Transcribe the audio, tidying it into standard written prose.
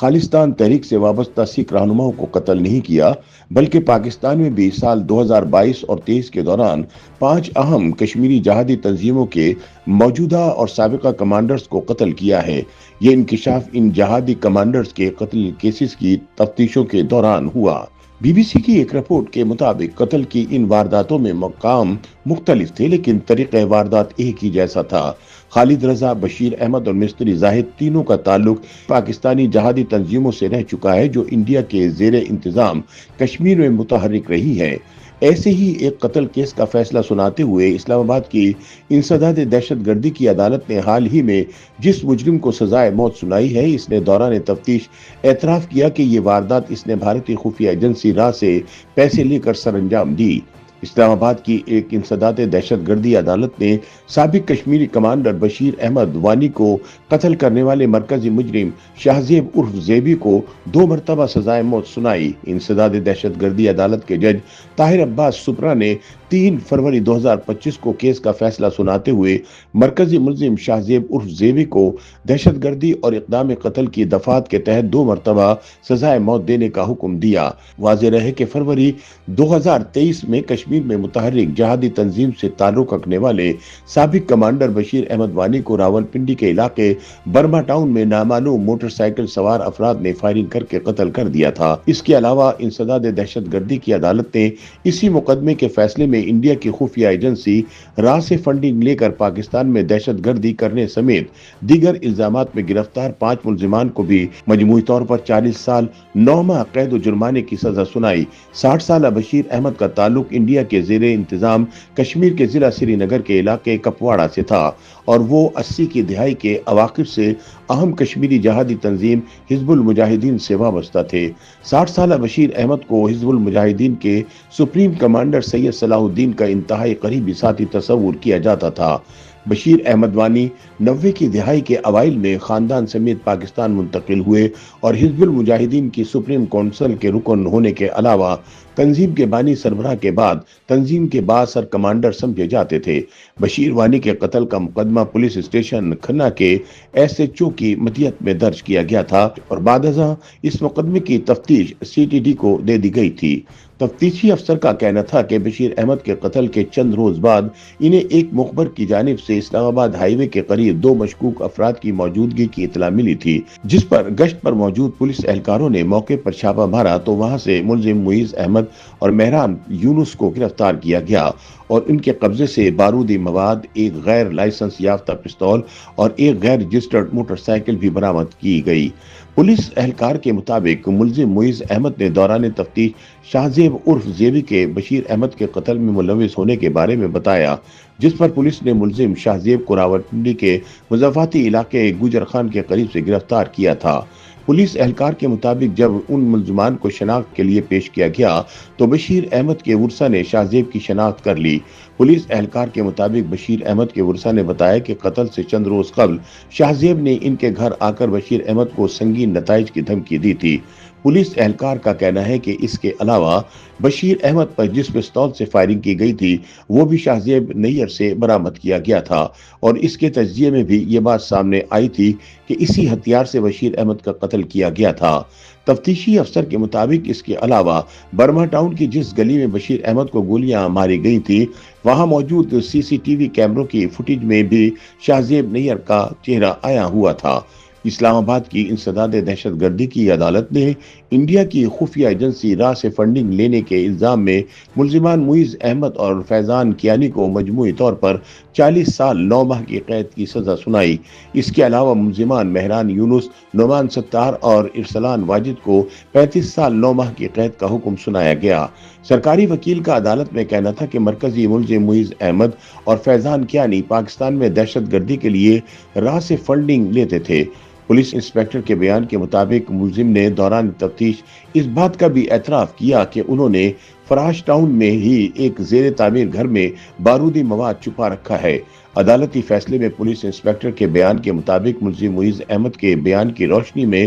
خالصتان تحریک سے وابستہ سکھ رہنماؤں کو قتل نہیں کیا بلکہ پاکستان میں بھی سال 2022 اور 23 کے دوران 5 اہم کشمیری جہادی تنظیموں کے موجودہ اور سابقہ کمانڈرز کو قتل کیا ہے۔ یہ انکشاف ان جہادی کمانڈرز کے قتل کیسز کی تفتیشوں کے دوران ہوا۔ بی بی سی کی ایک رپورٹ کے مطابق قتل کی ان وارداتوں میں مقام مختلف تھے لیکن طریقہ واردات ایک ہی جیسا تھا۔ خالد رضا، بشیر احمد اور مستری زاہد تینوں کا تعلق پاکستانی جہادی تنظیموں سے رہ چکا ہے جو انڈیا کے زیر انتظام کشمیر میں متحرک رہی ہے۔ ایسے ہی ایک قتل کیس کا فیصلہ سناتے ہوئے اسلام آباد کی انسداد دہشت گردی کی عدالت نے حال ہی میں جس مجرم کو سزائے موت سنائی ہے، اس نے دوران تفتیش اعتراف کیا کہ یہ واردات اس نے بھارتی خفیہ ایجنسی را سے پیسے لے کر سر انجام دی۔ اسلام آباد کی ایک انسداد دہشت گردی عدالت نے سابق کشمیری کمانڈر بشیر احمد وانی کو قتل کرنے والے مرکزی مجرم شاہزیب عرف زیبی کو 2 مرتبہ سزائے موت سنائی۔ انسداد دہشت گردی عدالت کے جج طاہر عباس سپرا نے 3 فروری 2025 کو کیس کا فیصلہ سناتے ہوئے مرکزی ملزم شاہزیب عرف زیبی کو دہشت گردی اور اقدام قتل کی دفعات کے تحت 2 مرتبہ سزائے موت دینے کا حکم دیا۔ واضح رہے کہ فروری 2023 میں کشمیر میں متحرک جہادی تنظیم سے تعلق رکھنے والے سابق کمانڈر بشیر احمد وانی کو راولپنڈی کے علاقے برما ٹاؤن میں نامعلوم موٹر سائیکل سوار افراد نے فائرنگ کر کے قتل کر دیا تھا۔ اس کے علاوہ انسداد دہشت گردی کی عدالت نے اسی مقدمے کے فیصلے میں انڈیا کی خفیہ ایجنسی را سے فنڈنگ لے کر پاکستان میں دہشت گردی کرنے سمیت دیگر الزامات میں گرفتار 5 ملزمان کو بھی مجموعی طور پر 40 سال 9 ماہ قید و جرمانے کی سزا سنائی۔ 60 سالہ بشیر احمد کا تعلق انڈیا کے زیر انتظام کشمیر کے ضلع سری نگر کے علاقے کپواڑہ سے تھا اور وہ 80 کی دہائی کے اواخر سے اہم کشمیری جہادی تنظیم حزب المجاہدین سے وابستہ تھے۔ 60 سالہ بشیر احمد کو حزب المجاہدین کے سپریم کمانڈر سید صلاح الدین کا انتہائی قریبی ساتھی تصور کیا جاتا تھا۔ بشیر احمد وانی 90 کی دہائی کے اوائل میں خاندان سمیت پاکستان منتقل ہوئے اور حزب المجاہدین کی سپریم کونسل کے رکن ہونے کے علاوہ تنظیم کے بانی سربراہ کے بعد تنظیم کے بااثر کمانڈر سمجھے جاتے تھے۔ بشیر وانی کے قتل کا مقدمہ پولیس اسٹیشن کھنہ کے ایس ایچ او کی مدیت میں درج کیا گیا تھا اور بعد ازاں اس مقدمے کی تفتیش سی ٹی ڈی کو دے دی گئی تھی۔ تفتیشی افسر کا کہنا تھا کہ بشیر احمد کے قتل کے چند روز بعد انہیں ایک مخبر کی جانب سے اسلام آباد ہائی وے کے قریب 2 مشکوک افراد کی موجودگی کی اطلاع ملی تھی، جس پر گشت پر موجود پولیس اہلکاروں نے موقع پر چھاپہ مارا تو وہاں سے ملزم معیز احمد اور مہران یونس کو گرفتار کیا گیا اور ان کے قبضے سے بارودی مواد، ایک غیر لائسنس یافتہ پستول اور ایک غیر رجسٹرڈ موٹر سائیکل بھی برآمد کی گئی۔ پولیس اہلکار کے مطابق ملزم معیز احمد نے دوران تفتیش شاہزیب عرف زیبی کے بشیر احمد کے قتل میں ملوث ہونے کے بارے میں بتایا، جس پر پولیس نے ملزم شاہزیب کو راولپنڈی کے مضافاتی علاقے گوجر خان کے قریب سے گرفتار کیا تھا۔ پولیس اہلکار کے مطابق جب ان ملزمان کو شناخت کے لیے پیش کیا گیا تو بشیر احمد کے ورثاء نے شاہزیب کی شناخت کر لی۔ پولیس اہلکار کے مطابق بشیر احمد کے ورثاء نے بتایا کہ قتل سے چند روز قبل شاہزیب نے ان کے گھر آ کر بشیر احمد کو سنگین نتائج کی دھمکی دی تھی۔ پولیس اہلکار کا کہنا ہے کہ اس کے علاوہ بشیر احمد پر جس پستول سے فائرنگ کی گئی تھی وہ بھی شاہزیب نیئر سے برآمد کیا گیا تھا اور اس کے تجزیے میں بھی یہ بات سامنے آئی تھی کہ اسی ہتھیار سے بشیر احمد کا قتل کیا گیا تھا۔ تفتیشی افسر کے مطابق اس کے علاوہ برما ٹاؤن کی جس گلی میں بشیر احمد کو گولیاں ماری گئی تھی وہاں موجود سی سی ٹی وی کیمروں کی فوٹیج میں بھی شاہزیب نیئر کا چہرہ آیا ہوا تھا۔ اسلام آباد کی انسداد دہشت گردی کی عدالت نے انڈیا کی خفیہ ایجنسی را سے فنڈنگ لینے کے الزام میں ملزمان معیز احمد اور فیضان کیانی کو مجموعی طور پر 40 سال 9 ماہ کی قید کی سزا سنائی۔ اس کے علاوہ ملزمان مہران یونس، نعمان ستار اور ارسلان واجد کو 35 سال 9 ماہ کی قید کا حکم سنایا گیا۔ سرکاری وکیل کا عدالت میں کہنا تھا کہ مرکزی ملزم معیز احمد اور فیضان کیانی پاکستان میں دہشت گردی کے لیے را سے فنڈنگ لیتے تھے۔ پولیس انسپکٹر کے بیان کے مطابق ملزم نے دوران تفتیش اس بات کا بھی اعتراف کیا کہ انہوں نے فراش ٹاؤن میں ہی ایک زیر تعمیر گھر میں بارودی مواد چھپا رکھا ہے۔ عدالتی فیصلے میں پولیس انسپکٹر کے بیان کے مطابق ملزم معیز احمد کے بیان کی روشنی میں